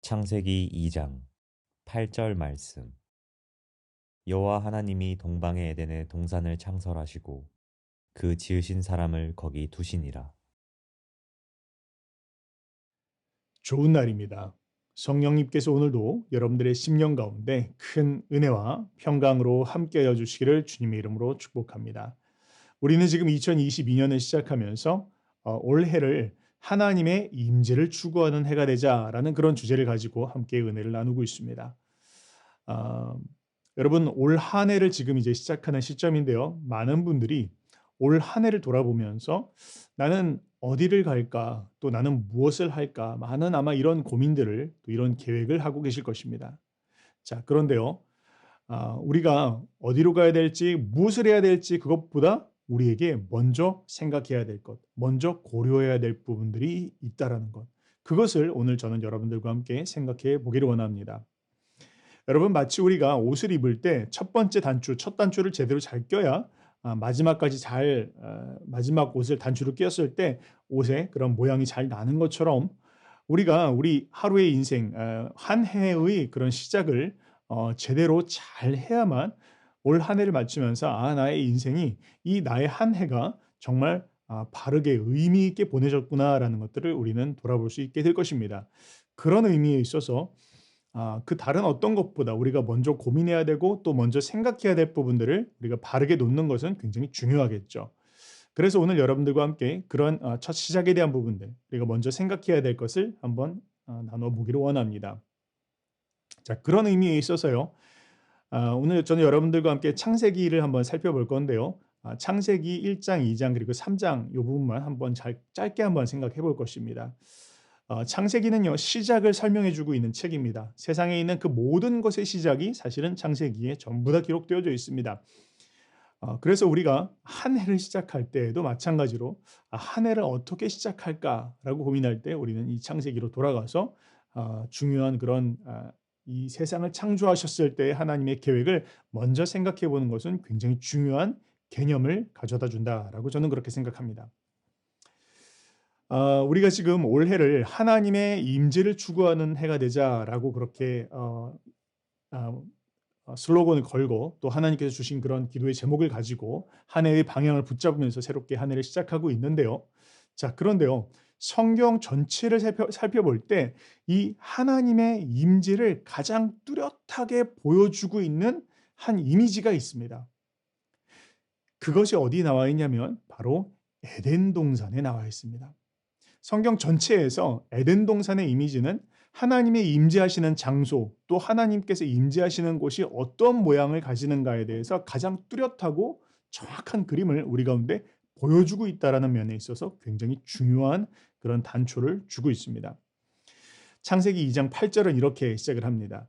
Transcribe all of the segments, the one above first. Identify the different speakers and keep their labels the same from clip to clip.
Speaker 1: 창세기 2장 8절 말씀. 여호와 하나님이 동방의 에덴에 동산을 창설하시고 그 지으신 사람을 거기 두시니라.
Speaker 2: 좋은 날입니다. 성령님께서 오늘도 여러분들의 심령 가운데 큰 은혜와 평강으로 함께하여 주시기를 주님의 이름으로 축복합니다. 우리는 지금 2022년을 시작하면서 올해를 하나님의 임재를 추구하는 해가 되자라는 그런 주제를 가지고 함께 은혜를 나누고 있습니다. 아, 여러분 올 한 해를 지금 이제 시작하는 시점인데요. 많은 분들이 올 한 해를 돌아보면서 '나는 어디를 갈까? 또 나는 무엇을 할까?' 많은 아마 이런 고민들을 또 이런 계획을 하고 계실 것입니다. 자 그런데요. 우리가 어디로 가야 될지 무엇을 해야 될지 그것보다 우리에게 먼저 생각해야 될 것, 먼저 고려해야 될 부분들이 있다라는 것. 그것을 오늘 저는 여러분들과 함께 생각해 보기를 원합니다. 여러분 마치 우리가 옷을 입을 때 첫 번째 단추, 첫 단추를 제대로 잘 껴야 마지막까지 잘 마지막 옷을 단추를 꼈을 때 옷의 그런 모양이 잘 나는 것처럼 우리가 우리 하루의 인생 한 해의 그런 시작을 제대로 잘 해야만 올 한 해를 마치면서 나의 인생이 이 나의 한 해가 정말 바르게 의미 있게 보내졌구나라는 것들을 우리는 돌아볼 수 있게 될 것입니다. 그런 의미에 있어서 그 다른 어떤 것보다 우리가 먼저 고민해야 되고 또 먼저 생각해야 될 부분들을 우리가 바르게 놓는 것은 굉장히 중요하겠죠. 그래서 오늘 여러분들과 함께 그런 첫 시작에 대한 부분들, 우리가 먼저 생각해야 될 것을 한번 나눠 보기를 원합니다. 자, 그런 의미에 있어서요. 오늘 저는 여러분들과 함께 창세기를 한번 살펴볼 건데요. 창세기 1 장, 2장 그리고 3장 이 부분만 한번 짧게 한번 생각해 볼 것입니다. 창세기는요. 시작을 설명해 주고 있는 책입니다. 세상에 있는 그 모든 것의 시작이 사실은 창세기에 전부 다 기록되어져 있습니다. 그래서 우리가 한 해를 시작할 때에도 마찬가지로 '한 해를 어떻게 시작할까?'라고 고민할 때 우리는 이 창세기로 돌아가서 중요한 그런 이 세상을 창조하셨을 때의 하나님의 계획을 먼저 생각해 보는 것은 굉장히 중요한 개념을 가져다 준다라고 저는 그렇게 생각합니다. 우리가 지금 올해를 '하나님의 임재를 추구하는 해가 되자.'라고 그렇게 아 슬로건을 걸고 또 하나님께서 주신 그런 기도의 제목을 가지고 한 해의 방향을 붙잡으면서 새롭게 한 해를 시작하고 있는데요. 자 그런데요. 성경 전체를 살펴볼 때 이 하나님의 임재를 가장 뚜렷하게 보여주고 있는 한 이미지가 있습니다. 그것이 어디에 나와 있냐면 바로 에덴 동산에 나와 있습니다. 성경 전체에서 에덴 동산의 이미지는 하나님의 임재하시는 장소, 또 하나님께서 임재하시는 곳이 어떤 모양을 가지는가에 대해서 가장 뚜렷하고 정확한 그림을 우리 가운데 보여주고 있다라는 면에 있어서 굉장히 중요한 그런 단초를 주고 있습니다. 창세기 2장 8절은 이렇게 시작을 합니다.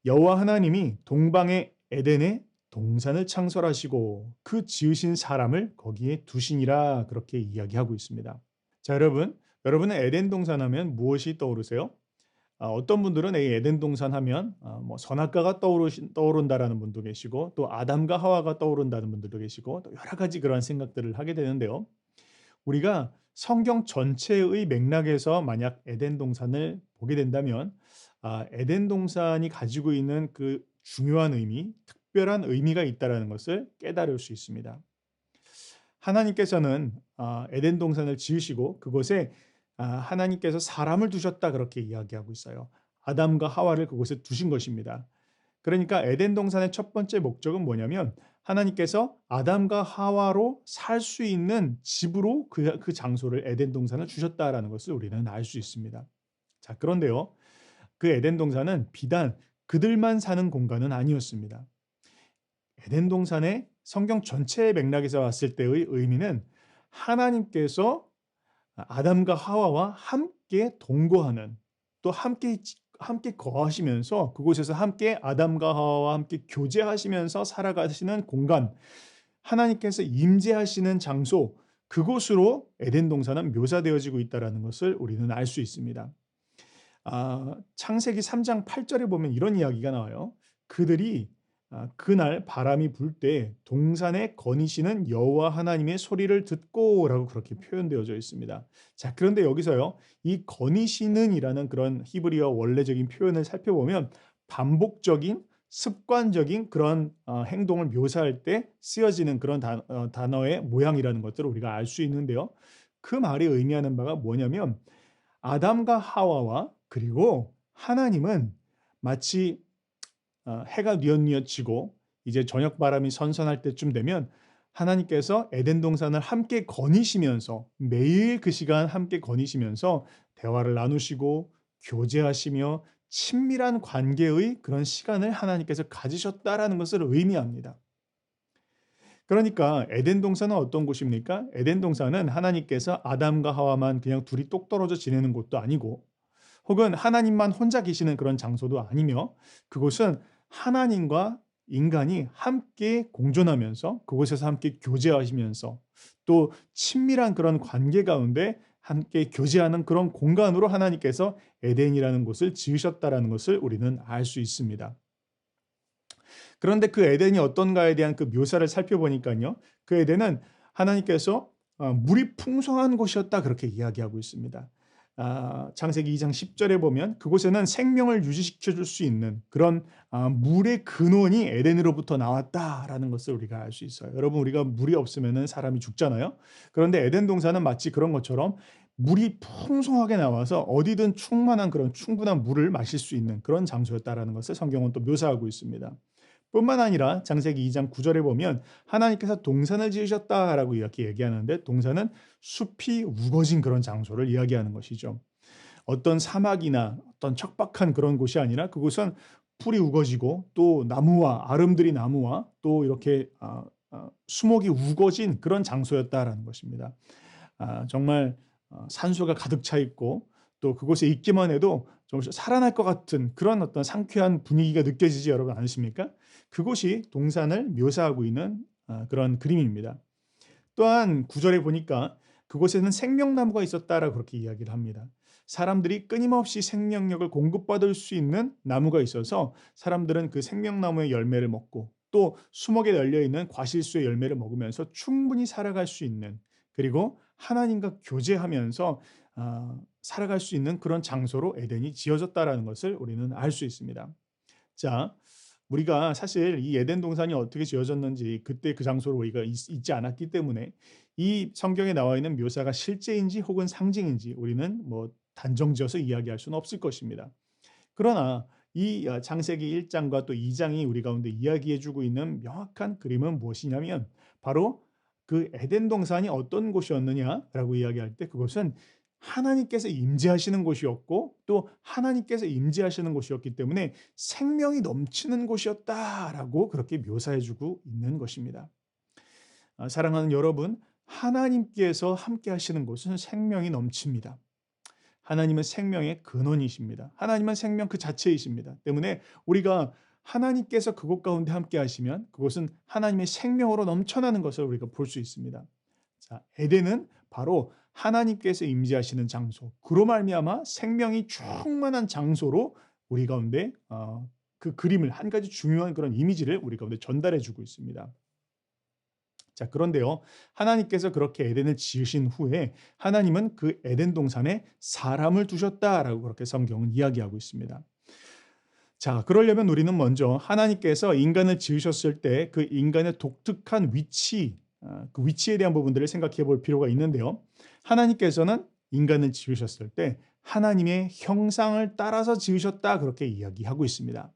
Speaker 2: 여호와 하나님이 동방의 에덴에 동산을 창설하시고 그 지으신 사람을 거기에 두시니라 그렇게 이야기하고 있습니다. 자, 여러분은 에덴 동산 하면 무엇이 떠오르세요? 어떤 분들은 이 에덴 동산 하면 뭐 선악과가 떠오른다라는 분도 계시고 또 아담과 하와가 떠오른다는 분들도 계시고 또 여러 가지 그런 생각들을 하게 되는데요. 우리가 성경 전체의 맥락에서 만약 에덴 동산을 보게 된다면 에덴 동산이 가지고 있는 그 중요한 의미, 특별한 의미가 있다라는 것을 깨달을 수 있습니다. 하나님께서는 에덴 동산을 지으시고 그곳에 하나님께서 사람을 두셨다 그렇게 이야기하고 있어요. 아담과 하와를 그곳에 두신 것입니다. 그러니까 에덴 동산의 첫 번째 목적은 뭐냐면 하나님께서 아담과 하와로 살 수 있는 집으로 그 장소를 에덴 동산을 주셨다라는 것을 우리는 알 수 있습니다. 자, 그런데요. 그 에덴 동산은 비단 그들만 사는 공간은 아니었습니다. 에덴 동산의 성경 전체의 맥락에서 봤을 때의 의미는 하나님께서 아담과 하와와 함께 동거하는 또 함께 거하시면서 그곳에서 함께 아담과 하와와 함께 교제하시면서 살아가시는 공간, 하나님께서 임재하시는 장소, 그곳으로 에덴 동산은 묘사되어지고 있다는 것을 우리는 알 수 있습니다. 창세기 3장 8절에 보면 이런 이야기가 나와요. 그들이 그날 바람이 불 때 동산에 거니시는 여호와 하나님의 소리를 듣고라고 그렇게 표현되어져 있습니다. 자, 그런데 여기서요. 이 거니시는이라는 그런 히브리어 원래적인 표현을 살펴보면 반복적인 습관적인 그런 행동을 묘사할 때 쓰여지는 그런 단어의 모양이라는 것들을 우리가 알 수 있는데요. 그 말이 의미하는 바가 뭐냐면 아담과 하와와 그리고 하나님은 마치 해가 뉘엿뉘엿지고 이제 저녁 바람이 선선할 때쯤 되면 하나님께서 에덴 동산을 함께 거니시면서 매일 그 시간 함께 거니시면서 대화를 나누시고 교제하시며 친밀한 관계의 그런 시간을 하나님께서 가지셨다라는 것을 의미합니다. 그러니까 에덴 동산은 어떤 곳입니까? 에덴 동산은 하나님께서 아담과 하와만 그냥 둘이 똑 떨어져 지내는 곳도 아니고 혹은 하나님만 혼자 계시는 그런 장소도 아니며 그곳은 하나님과 인간이 함께 공존하면서 그곳에서 함께 교제하시면서 또 친밀한 그런 관계 가운데 함께 교제하는 그런 공간으로 하나님께서 에덴이라는 곳을 지으셨다라는 것을 우리는 알 수 있습니다. 그런데 그 에덴이 어떤가에 대한 그 묘사를 살펴보니까요. 그 에덴은 하나님께서 물이 풍성한 곳이었다 그렇게 이야기하고 있습니다. 창세기 2장 10절에 보면 그곳에는 생명을 유지시켜 줄 수 있는 그런 물의 근원이 에덴으로부터 나왔다라는 것을 우리가 알 수 있어요. 여러분 우리가 물이 없으면 사람이 죽잖아요. 그런데 에덴 동산은 마치 그런 것처럼 물이 풍성하게 나와서 어디든 충만한 그런 충분한 물을 마실 수 있는 그런 장소였다라는 것을 성경은 또 묘사하고 있습니다. 뿐만 아니라 창세기 2장 9절에 보면 하나님께서 동산을 지으셨다라고 이렇게 얘기하는데 동산은 숲이 우거진 그런 장소를 이야기하는 것이죠. 어떤 사막이나 어떤 척박한 그런 곳이 아니라 그곳은 풀이 우거지고 또 나무와 아름드리 나무와 또 이렇게 수목이 우거진 그런 장소였다라는 것입니다. 정말 산소가 가득 차 있고 또 그곳에 있기만 해도 좀 살아날 것 같은 그런 어떤 상쾌한 분위기가 느껴지지 여러분 않으십니까? 그곳이 동산을 묘사하고 있는 그런 그림입니다. 또한 구절에 보니까 그곳에는 생명나무가 있었다라고 그렇게 이야기를 합니다. 사람들이 끊임없이 생명력을 공급받을 수 있는 나무가 있어서 사람들은 그 생명나무의 열매를 먹고 또 수목에 열려 있는 과실수의 열매를 먹으면서 충분히 살아갈 수 있는 그리고 하나님과 교제하면서 살아갈 수 있는 그런 장소로 에덴이 지어졌다라는 것을 우리는 알 수 있습니다. 자, 우리가 사실 이 에덴 동산이 어떻게 지어졌는지 그때 그 장소로 우리가 있지 않았기 때문에 이 성경에 나와 있는 묘사가 실제인지 혹은 상징인지 우리는 뭐 단정지어서 이야기할 수는 없을 것입니다. 그러나 이 창세기 1장과 또 2장이 우리 가운데 이야기해 주고 있는 명확한 그림은 무엇이냐면 바로 그 에덴 동산이 어떤 곳이었느냐라고 이야기할 때 그것은 하나님께서 임재하시는 곳이었고 또 하나님께서 임재하시는 곳이었기 때문에 생명이 넘치는 곳이었다라고 그렇게 묘사해 주고 있는 것입니다. 사랑하는 여러분, 하나님께서 함께 하시는 곳은 생명이 넘칩니다. 하나님은 생명의 근원이십니다. 하나님은 생명 그 자체이십니다. 때문에 우리가 하나님께서 그곳 가운데 함께 하시면 그곳은 하나님의 생명으로 넘쳐나는 것을 우리가 볼 수 있습니다. 자, 에덴은 바로 하나님께서 임재하시는 장소, 그로 말미암아 생명이 충만한 장소로 우리 가운데 그 그림을 한 가지 중요한 그런 이미지를 우리 가운데 전달해 주고 있습니다. 자, 그런데요. 하나님께서 그렇게 에덴을 지으신 후에 하나님은 그 에덴 동산에 사람을 두셨다라고 그렇게 성경은 이야기하고 있습니다. 자, 그러려면 우리는 먼저 하나님께서 인간을 지으셨을 때 그 인간의 독특한 위치, 그 위치에 대한 부분들을 생각해 볼 필요가 있는데요. 하나님께서는 인간을 지으셨을 때 하나님의 형상을 따라서 지으셨다 그렇게 이야기하고 있습니다.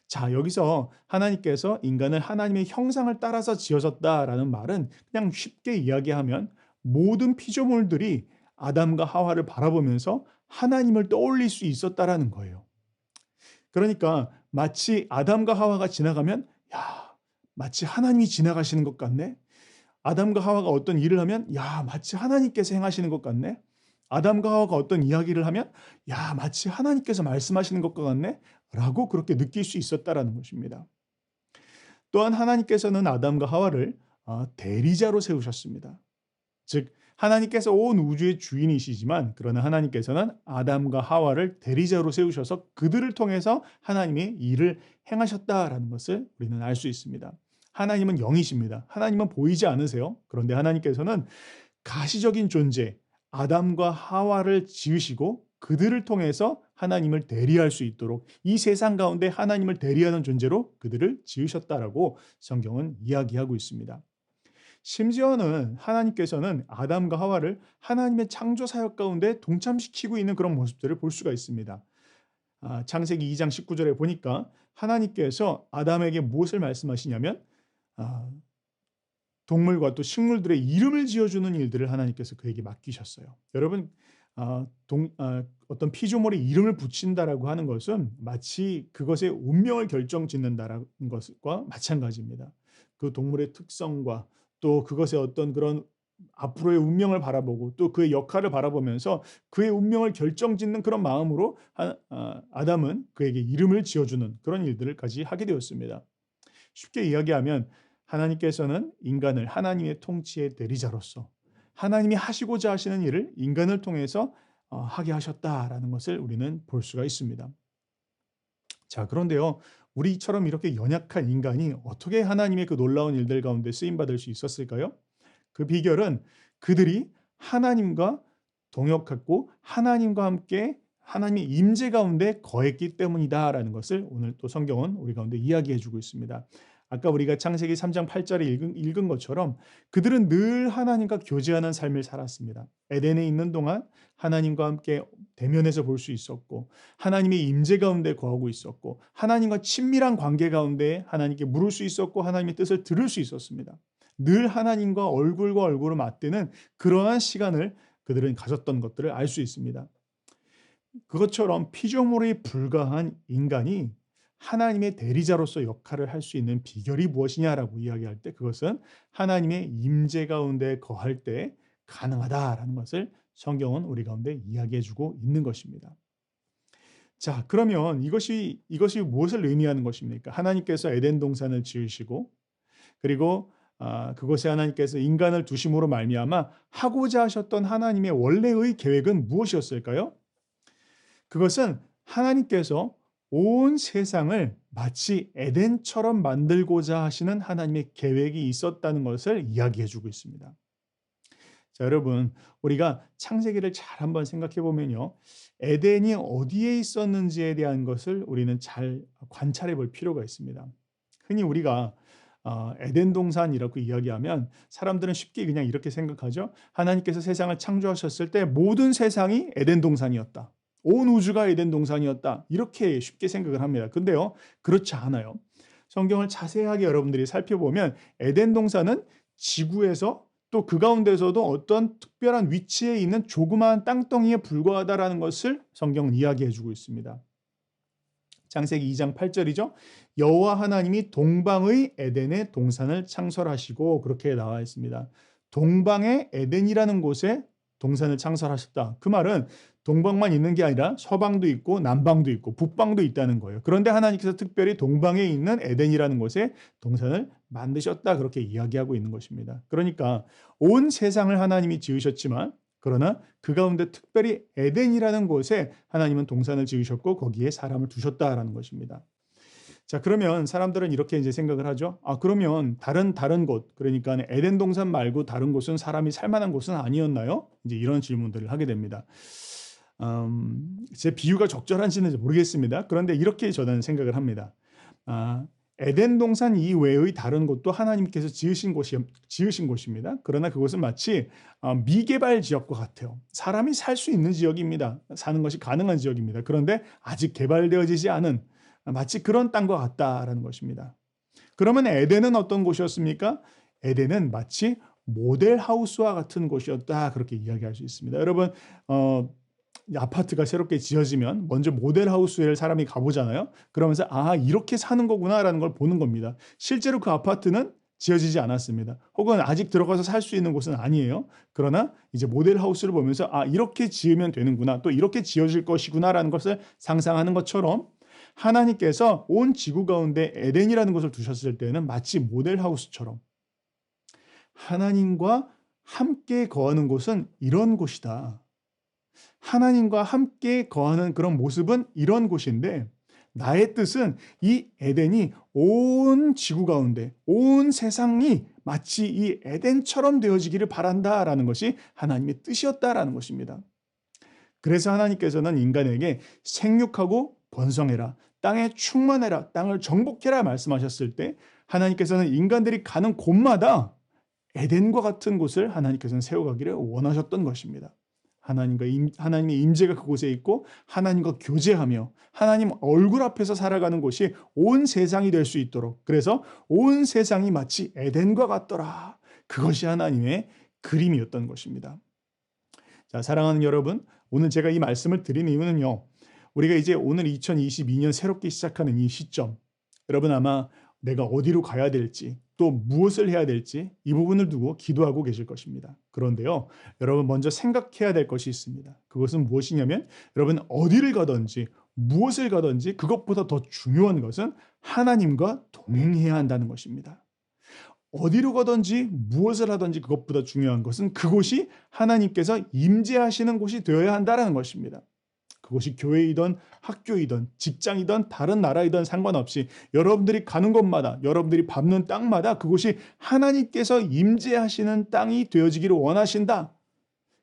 Speaker 2: 자, 여기서 하나님께서 인간을 하나님의 형상을 따라서 지어졌다라는 말은 그냥 쉽게 이야기하면 모든 피조물들이 아담과 하와를 바라보면서 하나님을 떠올릴 수 있었다라는 거예요. 그러니까 마치 아담과 하와가 지나가면 야, 마치 하나님이 지나가시는 것 같네. 아담과 하와가 어떤 일을 하면 야, 마치 하나님께서 행하시는 것 같네. 아담과 하와가 어떤 이야기를 하면 야, 마치 하나님께서 말씀하시는 것과 같네. 라고 그렇게 느낄 수 있었다라는 것입니다. 또한 하나님께서는 아담과 하와를 대리자로 세우셨습니다. 즉 하나님께서 온 우주의 주인이시지만 그러나 하나님께서는 아담과 하와를 대리자로 세우셔서 그들을 통해서 하나님의 일을 행하셨다라는 것을 우리는 알 수 있습니다. 하나님은 영이십니다. 하나님은 보이지 않으세요. 그런데 하나님께서는 가시적인 존재 아담과 하와를 지으시고 그들을 통해서 하나님을 대리할 수 있도록 이 세상 가운데 하나님을 대리하는 존재로 그들을 지으셨다라고 성경은 이야기하고 있습니다. 심지어는 하나님께서는 아담과 하와를 하나님의 창조 사역 가운데 동참시키고 있는 그런 모습들을 볼 수가 있습니다. 창세기 2장 19절에 보니까 하나님께서 아담에게 무엇을 말씀하시냐면 아, 동물과 또 식물들의 이름을 지어주는 일들을 하나님께서 그에게 맡기셨어요. 여러분 어떤 피조물의 이름을 붙인다라고 하는 것은 마치 그것의 운명을 결정짓는다라는 것과 마찬가지입니다. 그 동물의 특성과 또 그것의 어떤 그런 앞으로의 운명을 바라보고 또 그의 역할을 바라보면서 그의 운명을 결정짓는 그런 마음으로 아담은 그에게 이름을 지어주는 그런 일들을까지 하게 되었습니다. 쉽게 이야기하면 하나님께서는 인간을 하나님의 통치의 대리자로서 하나님이 하시고자 하시는 일을 인간을 통해서 하게 하셨다라는 것을 우리는 볼 수가 있습니다. 자, 그런데요. 우리처럼 이렇게 연약한 인간이 어떻게 하나님의 그 놀라운 일들 가운데 쓰임 받을 수 있었을까요? 그 비결은 그들이 하나님과 동역했고 하나님과 함께 하나님의 임재 가운데 거했기 때문이다라는 것을 오늘 또 성경은 우리 가운데 이야기해 주고 있습니다. 아까 우리가 창세기 3장 8절에 읽은 것처럼 그들은 늘 하나님과 교제하는 삶을 살았습니다. 에덴에 있는 동안 하나님과 함께 대면해서 볼 수 있었고 하나님의 임재 가운데 거하고 있었고 하나님과 친밀한 관계 가운데 하나님께 물을 수 있었고 하나님의 뜻을 들을 수 있었습니다. 늘 하나님과 얼굴과 얼굴을 맞대는 그러한 시간을 그들은 가졌던 것들을 알 수 있습니다. 그것처럼 피조물에 불과한 인간이 하나님의 대리자로서 역할을 할 수 있는 비결이 무엇이냐라고 이야기할 때 그것은 하나님의 임재 가운데 거할 때 가능하다라는 것을 성경은 우리 가운데 이야기해 주고 있는 것입니다. 자, 그러면 이것이 무엇을 의미하는 것입니까? 하나님께서 에덴 동산을 지으시고 그리고 그곳에 하나님께서 인간을 두심으로 말미암아 하고자 하셨던 하나님의 원래의 계획은 무엇이었을까요? 그것은 하나님께서 온 세상을 마치 에덴처럼 만들고자 하시는 하나님의 계획이 있었다는 것을 이야기해 주고 있습니다. 자, 여러분, 우리가 창세기를 잘 한번 생각해 보면요. 에덴이 어디에 있었는지에 대한 것을 우리는 잘 관찰해 볼 필요가 있습니다. 흔히 우리가 에덴 동산이라고 이야기하면 사람들은 쉽게 그냥 이렇게 생각하죠. 하나님께서 세상을 창조하셨을 때 모든 세상이 에덴 동산이었다. 온 우주가 에덴 동산이었다. 이렇게 쉽게 생각을 합니다. 근데요, 그렇지 않아요. 성경을 자세하게 여러분들이 살펴보면 에덴 동산은 지구에서 또 그 가운데서도 어떤 특별한 위치에 있는 조그마한 땅덩이에 불과하다라는 것을 성경은 이야기해 주고 있습니다. 창세기 2장 8절이죠. 여호와 하나님이 동방의 에덴의 동산을 창설하시고 그렇게 나와 있습니다. 동방의 에덴이라는 곳에 동산을 창설하셨다. 그 말은 동방만 있는 게 아니라 서방도 있고 남방도 있고 북방도 있다는 거예요. 그런데 하나님께서 특별히 동방에 있는 에덴이라는 곳에 동산을 만드셨다. 그렇게 이야기하고 있는 것입니다. 그러니까 온 세상을 하나님이 지으셨지만 그러나 그 가운데 특별히 에덴이라는 곳에 하나님은 동산을 지으셨고 거기에 사람을 두셨다라는 것입니다. 자, 그러면 사람들은 이렇게 이제 생각을 하죠. 그러면 다른 곳, 그러니까 에덴 동산 말고 다른 곳은 사람이 살 만한 곳은 아니었나요? 이제 이런 질문들을 하게 됩니다. 제 비유가 적절한지는 모르겠습니다. 그런데 이렇게 저는 생각을 합니다. 에덴 동산 이외의 다른 곳도 하나님께서 지으신 곳입니다. 그러나 그곳은 마치 미개발 지역과 같아요. 사람이 살 수 있는 지역입니다. 사는 것이 가능한 지역입니다. 그런데 아직 개발되어지지 않은 마치 그런 땅과 같다라는 것입니다. 그러면 에덴은 어떤 곳이었습니까? 에덴은 마치 모델하우스와 같은 곳이었다. 그렇게 이야기할 수 있습니다. 여러분 아파트가 새롭게 지어지면 먼저 모델하우스에 사람이 가보잖아요. 그러면서 이렇게 사는 거구나라는 걸 보는 겁니다. 실제로 그 아파트는 지어지지 않았습니다. 혹은 아직 들어가서 살 수 있는 곳은 아니에요. 그러나 이제 모델하우스를 보면서 이렇게 지으면 되는구나. 또 이렇게 지어질 것이구나라는 것을 상상하는 것처럼 하나님께서 온 지구 가운데 에덴이라는 곳을 두셨을 때는 마치 모델하우스처럼 하나님과 함께 거하는 곳은 이런 곳이다. 하나님과 함께 거하는 그런 모습은 이런 곳인데 나의 뜻은 이 에덴이 온 지구 가운데 온 세상이 마치 이 에덴처럼 되어지기를 바란다라는 것이 하나님의 뜻이었다라는 것입니다. 그래서 하나님께서는 인간에게 생육하고 번성해라, 땅에 충만해라, 땅을 정복해라 말씀하셨을 때 하나님께서는 인간들이 가는 곳마다 에덴과 같은 곳을 하나님께서는 세워가기를 원하셨던 것입니다. 하나님의 임재가 그곳에 있고 하나님과 교제하며 하나님 얼굴 앞에서 살아가는 곳이 온 세상이 될 수 있도록, 그래서 온 세상이 마치 에덴과 같더라. 그것이 하나님의 그림이었던 것입니다. 자, 사랑하는 여러분, 오늘 제가 이 말씀을 드린 이유는요. 우리가 이제 오늘 2022년 새롭게 시작하는 이 시점, 여러분 아마 내가 어디로 가야 될지 또 무엇을 해야 될지 이 부분을 두고 기도하고 계실 것입니다. 그런데요, 여러분 먼저 생각해야 될 것이 있습니다. 그것은 무엇이냐면 여러분 어디를 가든지 무엇을 가든지 그것보다 더 중요한 것은 하나님과 동행해야 한다는 것입니다. 어디로 가든지 무엇을 하든지 그것보다 중요한 것은 그곳이 하나님께서 임재하시는 곳이 되어야 한다는 것입니다. 그것이 교회이든 학교이든 직장이든 다른 나라이든 상관없이 여러분들이 가는 곳마다, 여러분들이 밟는 땅마다 그곳이 하나님께서 임재하시는 땅이 되어지기를 원하신다.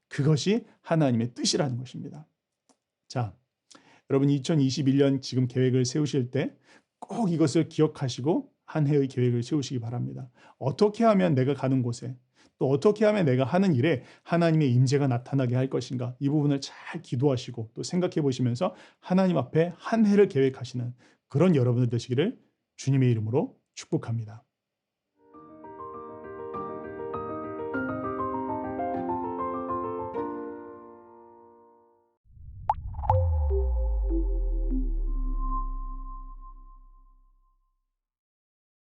Speaker 2: 그것이 하나님의 뜻이라는 것입니다. 자, 여러분 2021년 지금 계획을 세우실 때 꼭 이것을 기억하시고 한 해의 계획을 세우시기 바랍니다. 어떻게 하면 내가 가는 곳에, 또 어떻게 하면 내가 하는 일에 하나님의 임재가 나타나게 할 것인가, 이 부분을 잘 기도하시고 또 생각해 보시면서 하나님 앞에 한 해를 계획하시는 그런 여러분들 되시기를 주님의 이름으로 축복합니다.